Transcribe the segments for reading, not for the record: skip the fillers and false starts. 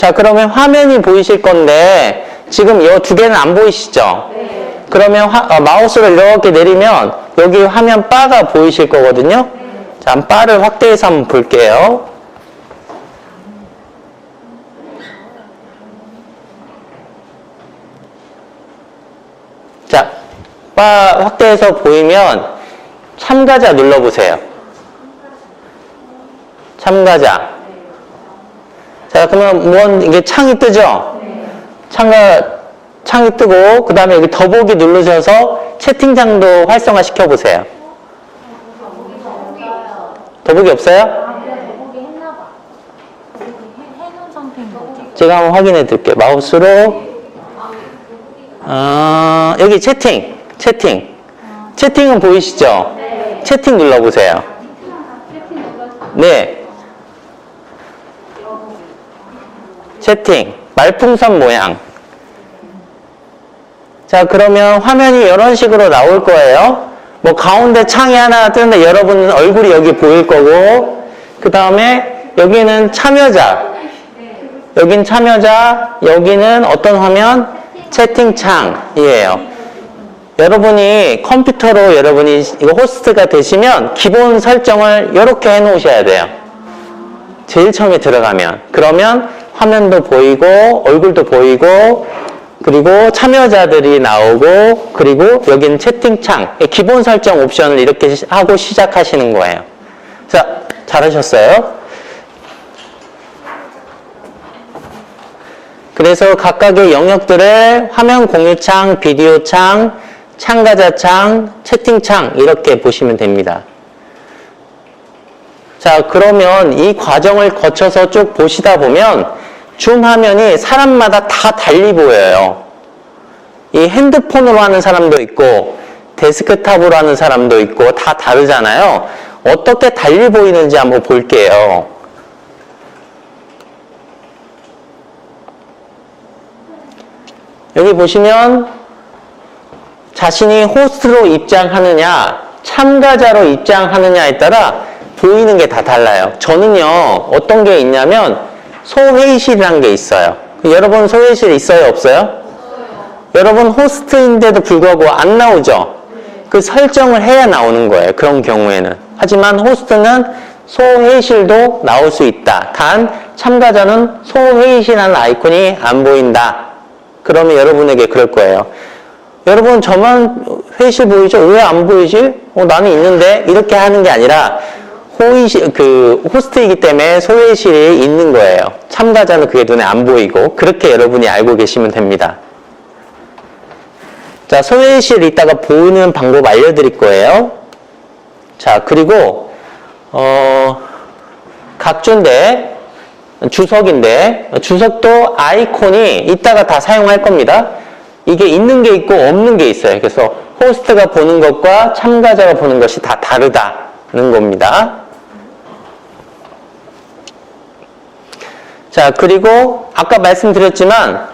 자, 그러면 화면이 보이실 건데 지금 이 두 개는 안 보이시죠? 네. 그러면 마우스를 이렇게 내리면 여기 화면 바가 보이실 거거든요. 자, 바를 확대해서 한번 볼게요. 자, 바 확대해서 보이면 참가자 눌러보세요. 참가자. 자, 그러면 이게 창이 뜨죠? 창이 뜨고, 그 다음에 여기 더보기 누르셔서 채팅창도 활성화 시켜보세요. 더보기 없어요? 더보기 했나봐. 더보기 해놓은 상태인 거지. 제가 한번 확인해 드릴게요. 마우스로, 여기 채팅은 보이시죠? 채팅 눌러보세요. 네. 채팅. 말풍선 모양. 자, 그러면 화면이 이런 식으로 나올 거예요. 뭐 가운데 창이 하나 뜨는데 여러분 얼굴이 여기 보일 거고, 그 다음에 여기는 참여자. 여긴 참여자, 여기는 어떤 화면? 채팅창이에요. 여러분이 컴퓨터로 여러분이 이거 호스트가 되시면 기본 설정을 이렇게 해 놓으셔야 돼요. 제일 처음에 들어가면. 그러면 화면도 보이고, 얼굴도 보이고, 그리고 참여자들이 나오고, 그리고 여기는 채팅창. 기본 설정 옵션을 이렇게 하고 시작하시는 거예요. 자, 잘하셨어요. 그래서 각각의 영역들을 화면 공유창, 비디오 창, 참가자 창, 채팅창 이렇게 보시면 됩니다. 자, 그러면 이 과정을 거쳐서 쭉 보시다 보면 줌 화면이 사람마다 다 달리 보여요. 이 핸드폰으로 하는 사람도 있고 데스크탑으로 하는 사람도 있고 다 다르잖아요. 어떻게 달리 보이는지 한번 볼게요. 여기 보시면 자신이 호스트로 입장하느냐 참가자로 입장하느냐에 따라 보이는 게 다 달라요. 저는요 어떤 게 있냐면 소회의실이라는 게 있어요. 여러분 소회의실 있어요? 없어요? 여러분 호스트인데도 불구하고 안 나오죠? 그 설정을 해야 나오는 거예요. 그런 경우에는. 하지만 호스트는 소회의실도 나올 수 있다. 단 참가자는 소회의실이라는 아이콘이 안 보인다. 그러면 여러분에게 그럴 거예요. 여러분 저만 회의실 보이죠? 왜 안 보이지? 나는 있는데 이렇게 하는 게 아니라 호스트이기 때문에 소회의실이 있는 거예요. 참가자는 그게 눈에 안 보이고 그렇게 여러분이 알고 계시면 됩니다. 자, 소회의실 이따가 보는 방법 알려드릴 거예요. 자, 그리고 각주인데 주석인데 주석도 아이콘이 이따가 다 사용할 겁니다. 이게 있는 게 있고 없는 게 있어요. 그래서 호스트가 보는 것과 참가자가 보는 것이 다 다르다는 겁니다. 자, 그리고 아까 말씀드렸지만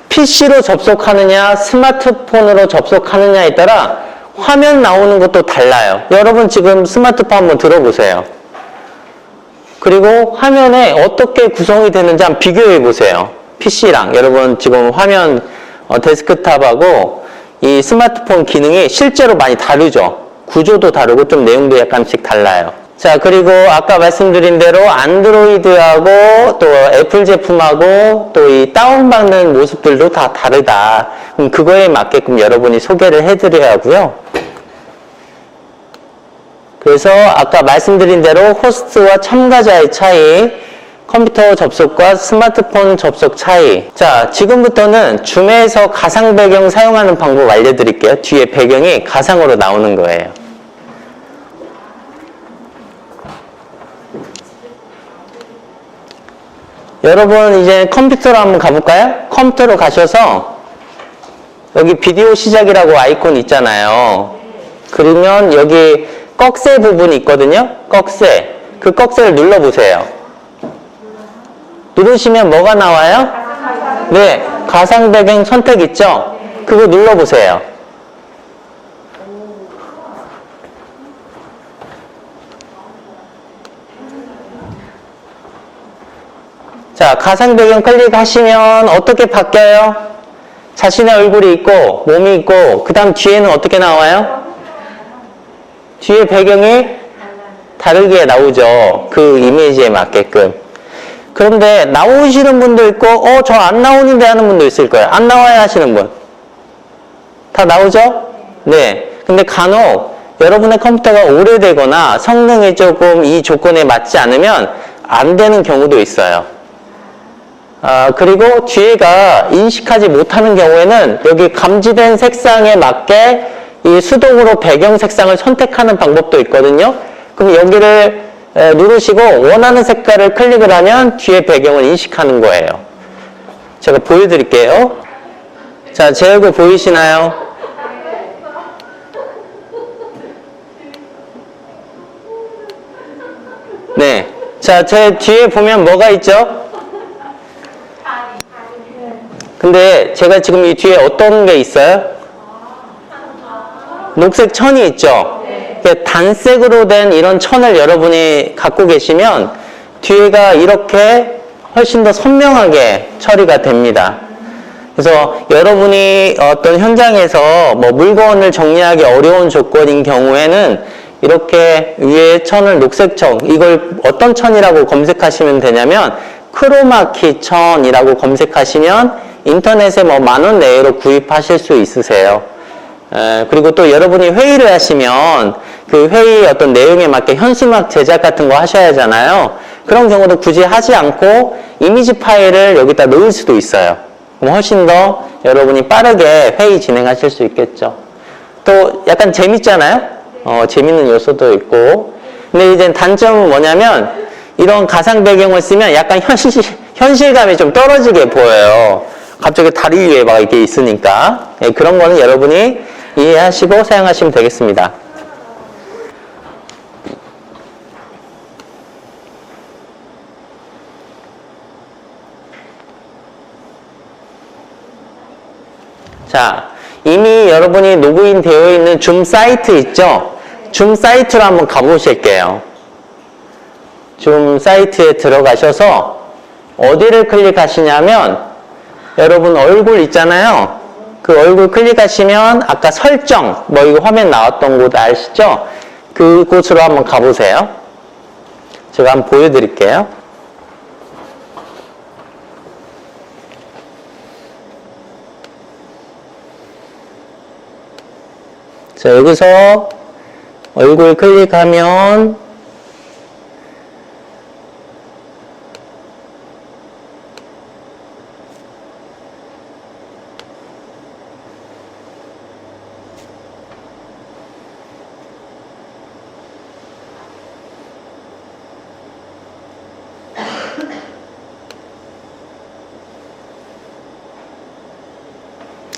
PC로 접속하느냐 스마트폰으로 접속하느냐에 따라 화면 나오는 것도 달라요. 여러분 지금 스마트폰 한번 들어보세요. 그리고 화면에 어떻게 구성이 되는지 한번 비교해 보세요. PC랑 여러분 지금 화면 데스크탑하고 이 스마트폰 기능이 실제로 많이 다르죠. 구조도 다르고 좀 내용도 약간씩 달라요. 자, 그리고 아까 말씀드린 대로 안드로이드하고 또 애플 제품하고 또 이 다운받는 모습들도 다 다르다. 그럼 그거에 맞게끔 여러분이 소개를 해드려야 하고요. 그래서 아까 말씀드린 대로 호스트와 참가자의 차이, 컴퓨터 접속과 스마트폰 접속 차이. 자, 지금부터는 줌에서 가상 배경 사용하는 방법 알려드릴게요. 뒤에 배경이 가상으로 나오는 거예요. 여러분 이제 컴퓨터로 한번 가볼까요? 컴퓨터로 가셔서 여기 비디오 시작이라고 아이콘 있잖아요. 그러면 여기 꺽쇠 부분이 있거든요. 꺽쇠. 그 꺽쇠를 눌러보세요. 누르시면 뭐가 나와요? 네, 가상 배경 선택 있죠? 그거 눌러보세요. 자, 가상 배경 클릭하시면 어떻게 바뀌어요? 자신의 얼굴이 있고 몸이 있고 그 다음 뒤에는 어떻게 나와요? 뒤에 배경이 다르게 나오죠. 그 이미지에 맞게끔. 그런데 나오시는 분도 있고 저 안 나오는데 하는 분도 있을 거예요. 안 나와야 하시는 분. 다 나오죠? 네. 근데 간혹 여러분의 컴퓨터가 오래되거나 성능이 조금 이 조건에 맞지 않으면 안 되는 경우도 있어요. 그리고 뒤에가 인식하지 못하는 경우에는 여기 감지된 색상에 맞게 이 수동으로 배경 색상을 선택하는 방법도 있거든요. 그럼 여기를 누르시고 원하는 색깔을 클릭을 하면 뒤에 배경을 인식하는 거예요. 제가 보여드릴게요. 자, 제 얼굴 보이시나요? 네. 자, 제 뒤에 보면 뭐가 있죠? 근데 제가 지금 이 뒤에 어떤 게 있어요? 녹색 천이 있죠? 단색으로 된 이런 천을 여러분이 갖고 계시면 뒤에가 이렇게 훨씬 더 선명하게 처리가 됩니다. 그래서 여러분이 어떤 현장에서 뭐 물건을 정리하기 어려운 조건인 경우에는 이렇게 위에 천을 녹색 천, 이걸 어떤 천이라고 검색하시면 되냐면 크로마키 천이라고 검색하시면 인터넷에 뭐 10,000원 내외로 구입하실 수 있으세요. 그리고 또 여러분이 회의를 하시면 그 회의 어떤 내용에 맞게 현수막 제작 같은 거 하셔야 하잖아요. 그런 경우도 굳이 하지 않고 이미지 파일을 여기다 넣을 수도 있어요. 그럼 훨씬 더 여러분이 빠르게 회의 진행하실 수 있겠죠. 또 약간 재밌잖아요. 재밌는 요소도 있고. 근데 이제 단점은 뭐냐면 이런 가상 배경을 쓰면 약간 현실감이 좀 떨어지게 보여요. 갑자기 다리 위에 막 이렇게 있으니까. 그런 거는 여러분이 이해하시고 사용하시면 되겠습니다. 자, 이미 여러분이 로그인 되어 있는 줌 사이트 있죠? 줌 사이트로 한번 가보실게요. 줌 사이트에 들어가셔서 어디를 클릭하시냐면 여러분 얼굴 있잖아요. 그 얼굴 클릭하시면 아까 설정, 뭐 이거 화면 나왔던 곳 아시죠? 그곳으로 한번 가보세요. 제가 한번 보여드릴게요. 자, 여기서 얼굴 클릭하면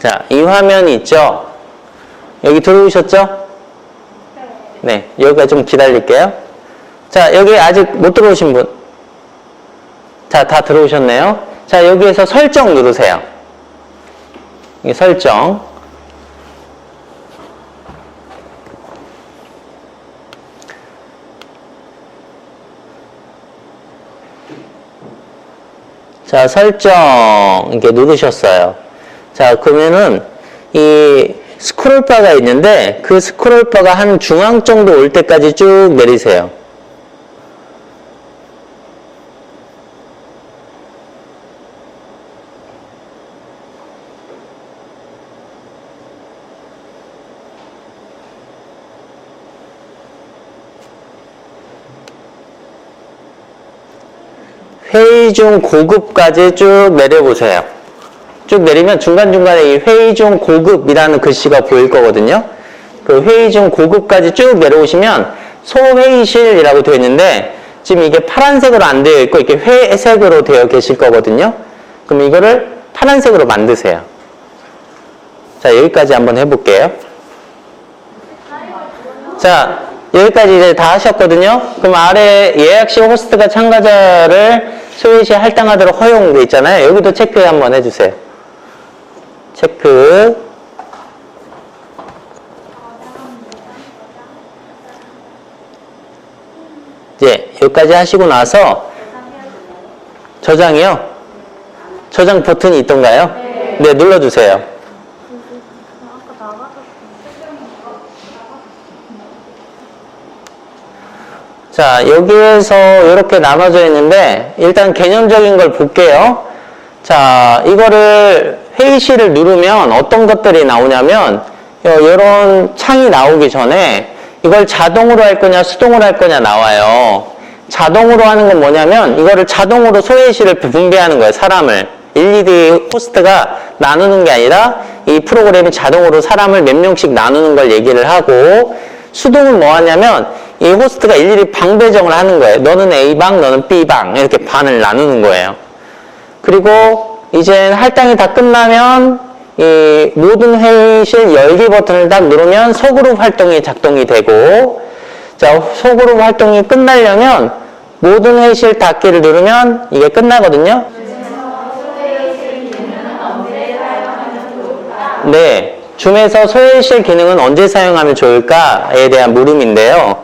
자, 이 화면이 있죠? 여기 들어오셨죠? 네, 여기가 좀 기다릴게요. 자, 여기 아직 못 들어오신 분. 자, 다 들어오셨네요. 자, 여기에서 설정 누르세요. 이게 설정. 자, 설정 이렇게 누르셨어요. 자, 그러면은 이 스크롤바가 있는데 그 스크롤바가 한 중앙 정도 올 때까지 쭉 내리세요. 회의 중 고급까지 쭉 내려보세요. 쭉 내리면 중간중간에 이 회의 중 고급이라는 글씨가 보일 거거든요. 그 회의 중 고급까지 쭉 내려오시면 소회의실이라고 되어 있는데 지금 이게 파란색으로 안 되어 있고 이렇게 회색으로 되어 계실 거거든요. 그럼 이거를 파란색으로 만드세요. 자, 여기까지 한번 해볼게요. 자, 여기까지 이제 다 하셨거든요. 그럼 아래 예약 시 호스트가 참가자를 소외 시 할당하도록 허용돼 있잖아요. 여기도 체크 한번 해주세요. 체크. 이제 여기까지 하시고 나서 저장이요? 저장 버튼이 있던가요? 네, 눌러주세요. 아까 나가서 자, 여기에서 이렇게 나눠져 있는데 일단 개념적인 걸 볼게요. 자, 이거를 회의실을 누르면 어떤 것들이 나오냐면 이런 창이 나오기 전에 이걸 자동으로 할 거냐 수동으로 할 거냐 나와요. 자동으로 하는 건 뭐냐면 이거를 자동으로 소회의실을 분배하는 거예요. 사람을. 일일이 호스트가 나누는 게 아니라 이 프로그램이 자동으로 사람을 몇 명씩 나누는 걸 얘기를 하고, 수동은 뭐 하냐면 이 호스트가 일일이 방 배정을 하는 거예요. 너는 A방, 너는 B방 이렇게 반을 나누는 거예요. 그리고 이제 할당이 다 끝나면 이 모든 회의실 열기 버튼을 딱 누르면 소그룹 활동이 작동이 되고, 자, 소그룹 활동이 끝나려면 모든 회의실 닫기를 누르면 이게 끝나거든요. 네, 줌에서 소회의실 기능은 언제 사용하면 좋을까에 대한 물음인데요.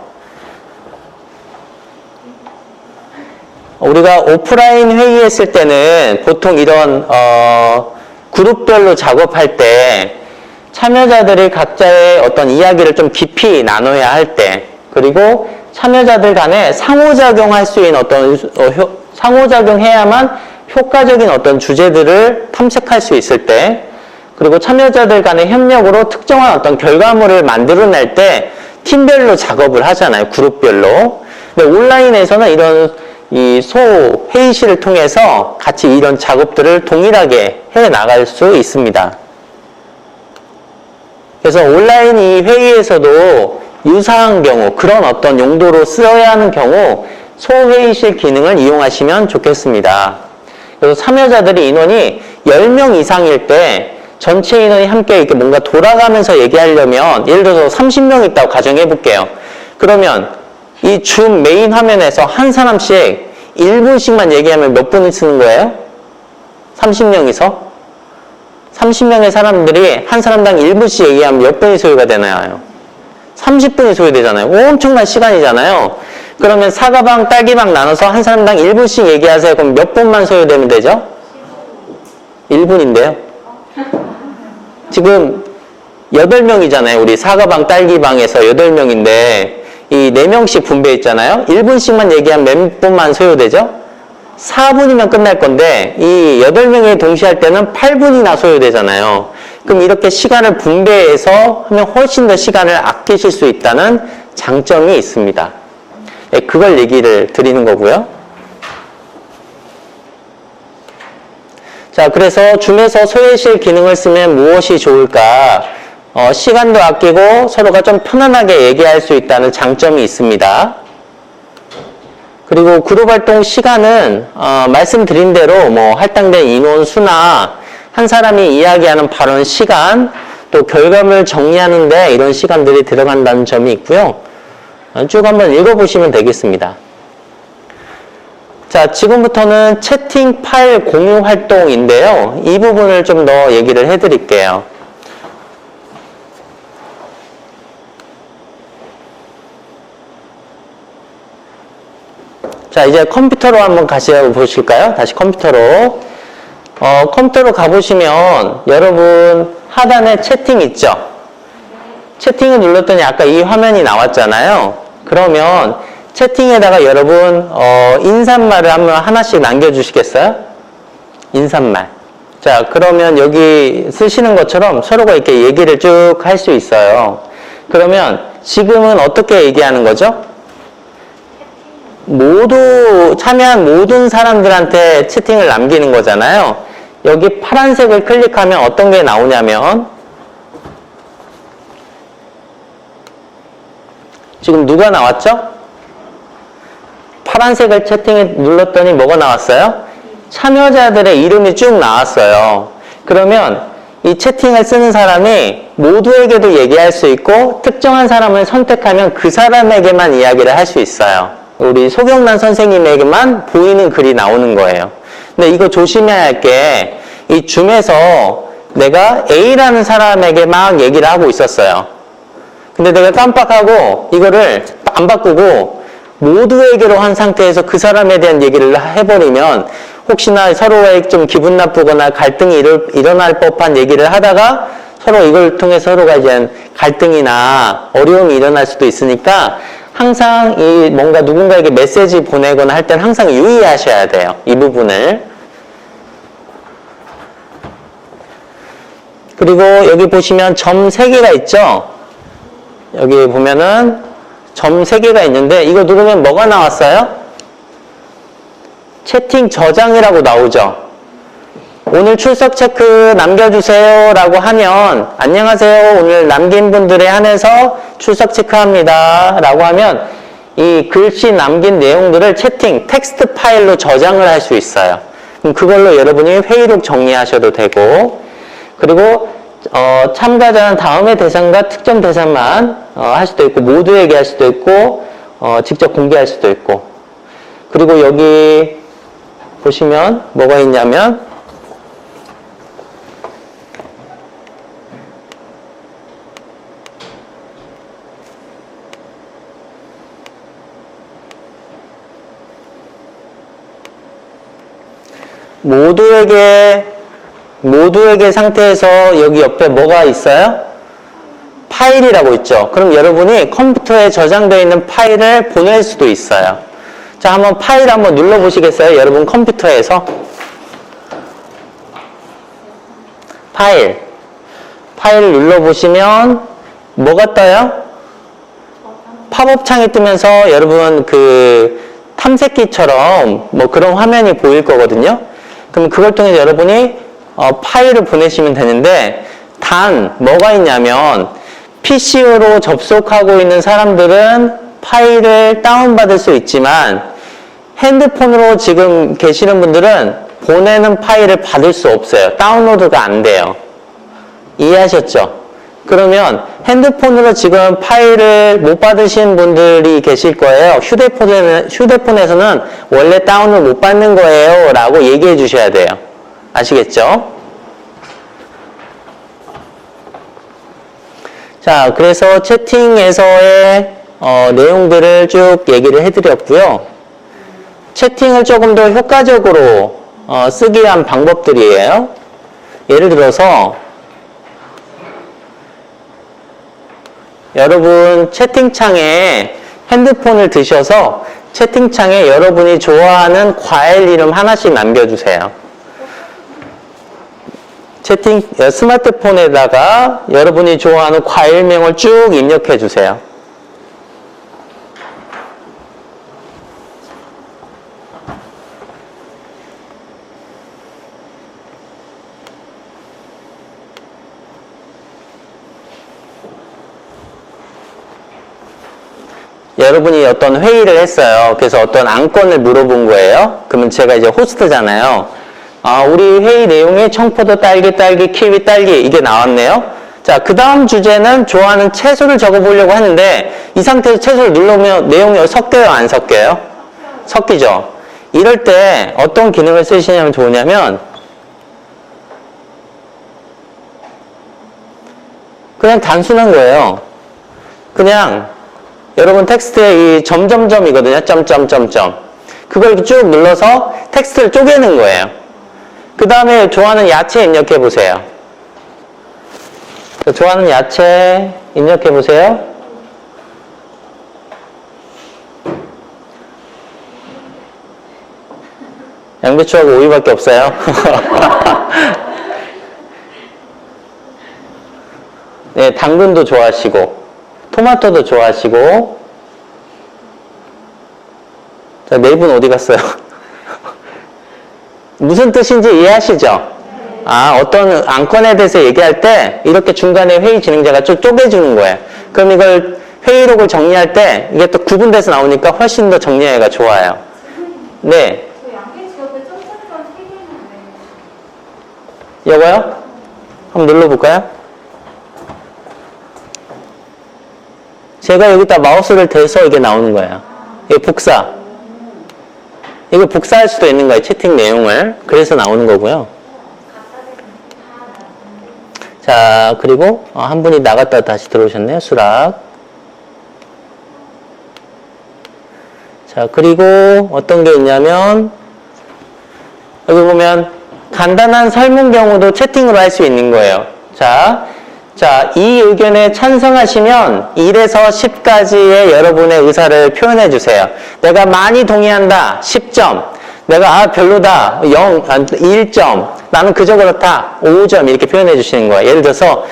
우리가 오프라인 회의했을 때는 보통 이런 그룹별로 작업할 때 참여자들이 각자의 어떤 이야기를 좀 깊이 나눠야 할 때, 그리고 참여자들 간에 상호작용할 수 있는 어떤 상호작용해야만 효과적인 어떤 주제들을 탐색할 수 있을 때, 그리고 참여자들 간의 협력으로 특정한 어떤 결과물을 만들어낼 때 팀별로 작업을 하잖아요. 그룹별로. 근데 온라인에서는 이런 이 소회의실을 통해서 같이 이런 작업들을 동일하게 해 나갈 수 있습니다. 그래서 온라인 이 회의에서도 유사한 경우, 그런 어떤 용도로 쓰여야 하는 경우 소회의실 기능을 이용하시면 좋겠습니다. 그래서 참여자들이 인원이 10명 이상일 때 전체 인원이 함께 이렇게 뭔가 돌아가면서 얘기하려면, 예를 들어서 30명 있다고 가정해 볼게요. 그러면 이 줌 메인 화면에서 한 사람씩 1분씩만 얘기하면 몇 분을 쓰는 거예요? 30명이서? 30명의 사람들이 한 사람당 1분씩 얘기하면 몇 분이 소요가 되나요? 30분이 소요되잖아요. 엄청난 시간이잖아요. 그러면 사과방, 딸기방 나눠서 한 사람당 1분씩 얘기하세요. 그럼 몇 분만 소요되면 되죠? 1분인데요. 지금 8명이잖아요. 우리 사과방, 딸기방에서 8명인데 이 4명씩 분배했잖아요. 1분씩만 얘기하면 몇 분만 소요되죠? 4분이면 끝날 건데 이 8명이 동시에 할 때는 8분이나 소요되잖아요. 그럼 이렇게 시간을 분배해서 하면 훨씬 더 시간을 아끼실 수 있다는 장점이 있습니다. 네, 그걸 얘기를 드리는 거고요. 자, 그래서 줌에서 소회의실 기능을 쓰면 무엇이 좋을까? 시간도 아끼고 서로가 좀 편안하게 얘기할 수 있다는 장점이 있습니다. 그리고 그룹 활동 시간은 말씀드린 대로 뭐 할당된 인원 수나 한 사람이 이야기하는 발언 시간, 또 결과물 정리하는데 이런 시간들이 들어간다는 점이 있고요. 쭉 한번 읽어보시면 되겠습니다. 자, 지금부터는 채팅 파일 공유 활동인데요. 이 부분을 좀 더 얘기를 해드릴게요. 자, 이제 컴퓨터로 한번 보실까요? 다시 컴퓨터로. 컴퓨터로 가보시면 여러분 하단에 채팅 있죠? 채팅을 눌렀더니 아까 이 화면이 나왔잖아요. 그러면 채팅에다가 여러분 인사말을 한번 하나씩 남겨주시겠어요? 인사말. 자, 그러면 여기 쓰시는 것처럼 서로가 이렇게 얘기를 쭉 할 수 있어요. 그러면 지금은 어떻게 얘기하는 거죠? 참여한 모든 사람들한테 채팅을 남기는 거잖아요. 여기 파란색을 클릭하면 어떤 게 나오냐면 지금 누가 나왔죠? 파란색을 채팅에 눌렀더니 뭐가 나왔어요? 참여자들의 이름이 쭉 나왔어요. 그러면 이 채팅을 쓰는 사람이 모두에게도 얘기할 수 있고 특정한 사람을 선택하면 그 사람에게만 이야기를 할 수 있어요. 우리 소경란 선생님에게만 보이는 글이 나오는 거예요. 근데 이거 조심해야 할 게 이 줌에서 내가 A라는 사람에게 막 얘기를 하고 있었어요. 근데 내가 깜빡하고 이거를 안 바꾸고 모두에게로 한 상태에서 그 사람에 대한 얘기를 해버리면 혹시나 서로의 좀 기분 나쁘거나 갈등이 일어날 법한 얘기를 하다가 서로 이걸 통해 서로가 이제 갈등이나 어려움이 일어날 수도 있으니까 항상 이 뭔가 누군가에게 메시지 보내거나 할 때는 항상 유의하셔야 돼요. 이 부분을. 그리고 여기 보시면 점 3개가 있죠? 여기 보면은 점 3개가 있는데 이거 누르면 뭐가 나왔어요? 채팅 저장이라고 나오죠? 오늘 출석 체크 남겨주세요 라고 하면 안녕하세요 오늘 남긴 분들에 한해서 출석 체크합니다 라고 하면 이 글씨 남긴 내용들을 채팅 텍스트 파일로 저장을 할 수 있어요. 그럼 그걸로 여러분이 회의록 정리하셔도 되고 그리고 참가자는 다음의 대상과 특정 대상만 할 수도 있고 모두에게 할 수도 있고 직접 공개할 수도 있고 그리고 여기 보시면 뭐가 있냐면 모두에게 상태에서 여기 옆에 뭐가 있어요? 파일이라고 있죠. 그럼 여러분이 컴퓨터에 저장되어 있는 파일을 보낼 수도 있어요. 자, 한번 파일 한번 눌러보시겠어요? 여러분 컴퓨터에서. 파일 눌러보시면 뭐가 떠요? 팝업 창이 뜨면서 여러분 그 탐색기처럼 뭐 그런 화면이 보일 거거든요. 그럼 그걸 통해 여러분이 파일을 보내시면 되는데 단 뭐가 있냐면 PC로 접속하고 있는 사람들은 파일을 다운받을 수 있지만 핸드폰으로 지금 계시는 분들은 보내는 파일을 받을 수 없어요. 다운로드가 안 돼요. 이해하셨죠? 그러면 핸드폰으로 지금 파일을 못 받으신 분들이 계실 거예요. 휴대폰에서는 원래 다운을 못 받는 거예요 라고 얘기해 주셔야 돼요. 아시겠죠? 자, 그래서 채팅에서의 내용들을 쭉 얘기를 해드렸고요. 채팅을 조금 더 효과적으로 쓰기 위한 방법들이에요. 예를 들어서 여러분 채팅창에 핸드폰을 드셔서 채팅창에 여러분이 좋아하는 과일 이름 하나씩 남겨주세요. 스마트폰에다가 여러분이 좋아하는 과일명을 쭉 입력해 주세요. 여러분이 어떤 회의를 했어요. 그래서 어떤 안건을 물어본 거예요. 그러면 제가 이제 호스트잖아요. 우리 회의 내용에 청포도, 딸기, 키위, 딸기 이게 나왔네요. 자, 그 다음 주제는 좋아하는 채소를 적어보려고 하는데 이 상태에서 채소를 누르면 내용이 섞여요, 안 섞여요? 섞이죠. 이럴 때 어떤 기능을 쓰시냐면 좋으냐면 그냥 단순한 거예요. 그냥 여러분 텍스트에 이 점점점이거든요. 점점점점. 그걸 이렇게 쭉 눌러서 텍스트를 쪼개는 거예요. 그 다음에 좋아하는 야채 입력해 보세요. 좋아하는 야채 입력해 보세요. 양배추하고 오이밖에 없어요. 네, 당근도 좋아하시고 토마토도 좋아하시고. 자, 네 분 어디 갔어요? 무슨 뜻인지 이해하시죠? 어떤 안건에 대해서 얘기할 때 이렇게 중간에 회의 진행자가 쭉 쪼개주는 거예요. 그럼 이걸 회의록을 정리할 때 이게 또 구분돼서 나오니까 훨씬 더 정리하기가 좋아요. 네. 이거요? 한번 눌러볼까요? 제가 여기다 마우스를 대서 이게 나오는 거예요. 이게 복사. 이거 복사할 수도 있는 거예요. 채팅 내용을. 그래서 나오는 거고요. 자, 그리고 한 분이 나갔다 다시 들어오셨네요. 수락. 자, 그리고 어떤 게 있냐면 여기 보면 간단한 설문 경우도 채팅으로 할 수 있는 거예요. 자, 이 의견에 찬성하시면 1에서 10까지의 여러분의 의사를 표현해 주세요. 내가 많이 동의한다. 10점. 내가 별로다. 1점. 나는 그저 그렇다. 5점. 이렇게 표현해 주시는 거예요. 예를 들어서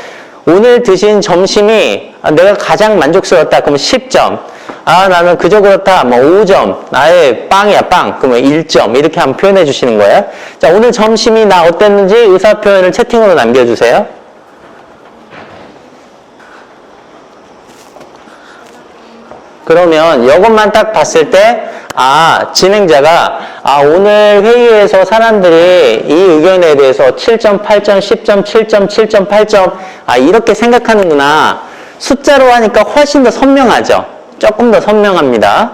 오늘 드신 점심이 내가 가장 만족스러웠다. 그러면 10점. 나는 그저 그렇다. 5점. 나의 빵이야, 빵. 그러면 1점. 이렇게 한번 표현해 주시는 거예요. 자, 오늘 점심이 나 어땠는지 의사 표현을 채팅으로 남겨주세요. 그러면 이것만 딱 봤을 때 진행자가 오늘 회의에서 사람들이 이 의견에 대해서 7점, 8점, 10점, 7점, 7점, 8점 이렇게 생각하는구나. 숫자로 하니까 훨씬 더 선명하죠. 조금 더 선명합니다.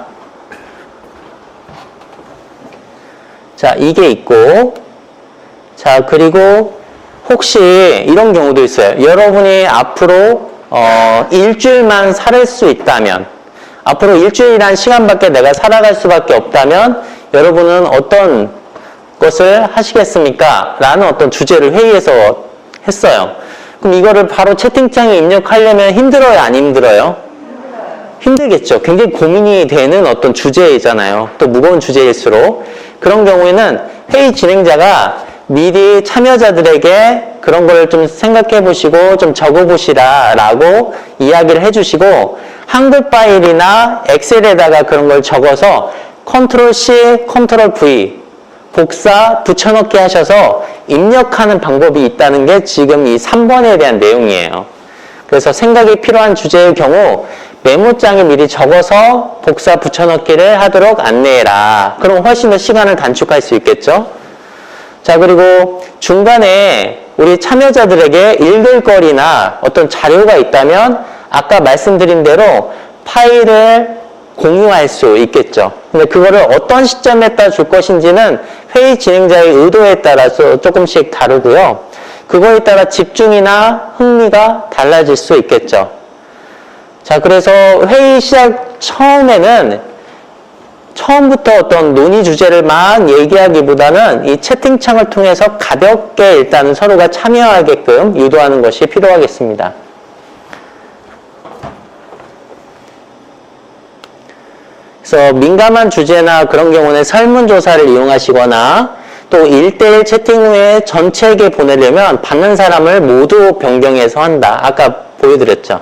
자, 이게 있고 자, 그리고 혹시 이런 경우도 있어요. 여러분이 앞으로 일주일만 살 수 있다면 앞으로 일주일이란 시간밖에 내가 살아갈 수밖에 없다면 여러분은 어떤 것을 하시겠습니까? 라는 어떤 주제를 회의에서 했어요. 그럼 이거를 바로 채팅창에 입력하려면 힘들어요? 안 힘들어요? 힘들겠죠. 굉장히 고민이 되는 어떤 주제이잖아요. 또 무거운 주제일수록. 그런 경우에는 회의 진행자가 미리 참여자들에게 그런 걸 좀 생각해 보시고 좀 적어 보시라 라고 이야기를 해 주시고 한글 파일이나 엑셀에다가 그런 걸 적어서 컨트롤 C, 컨트롤 V 복사 붙여넣기 하셔서 입력하는 방법이 있다는 게 지금 이 3번에 대한 내용이에요. 그래서 생각이 필요한 주제의 경우 메모장에 미리 적어서 복사 붙여넣기를 하도록 안내해라. 그럼 훨씬 더 시간을 단축할 수 있겠죠? 자, 그리고 중간에 우리 참여자들에게 읽을 거리나 어떤 자료가 있다면 아까 말씀드린 대로 파일을 공유할 수 있겠죠. 근데 그거를 어떤 시점에 따라 줄 것인지는 회의 진행자의 의도에 따라서 조금씩 다르고요. 그거에 따라 집중이나 흥미가 달라질 수 있겠죠. 자, 그래서 회의 시작 처음부터 어떤 논의 주제를 막 얘기하기보다는 이 채팅창을 통해서 가볍게 일단은 서로가 참여하게끔 유도하는 것이 필요하겠습니다. 그래서 민감한 주제나 그런 경우는 설문조사를 이용하시거나 또 1대1 채팅 후에 전체에게 보내려면 받는 사람을 모두 변경해서 한다. 아까 보여드렸죠.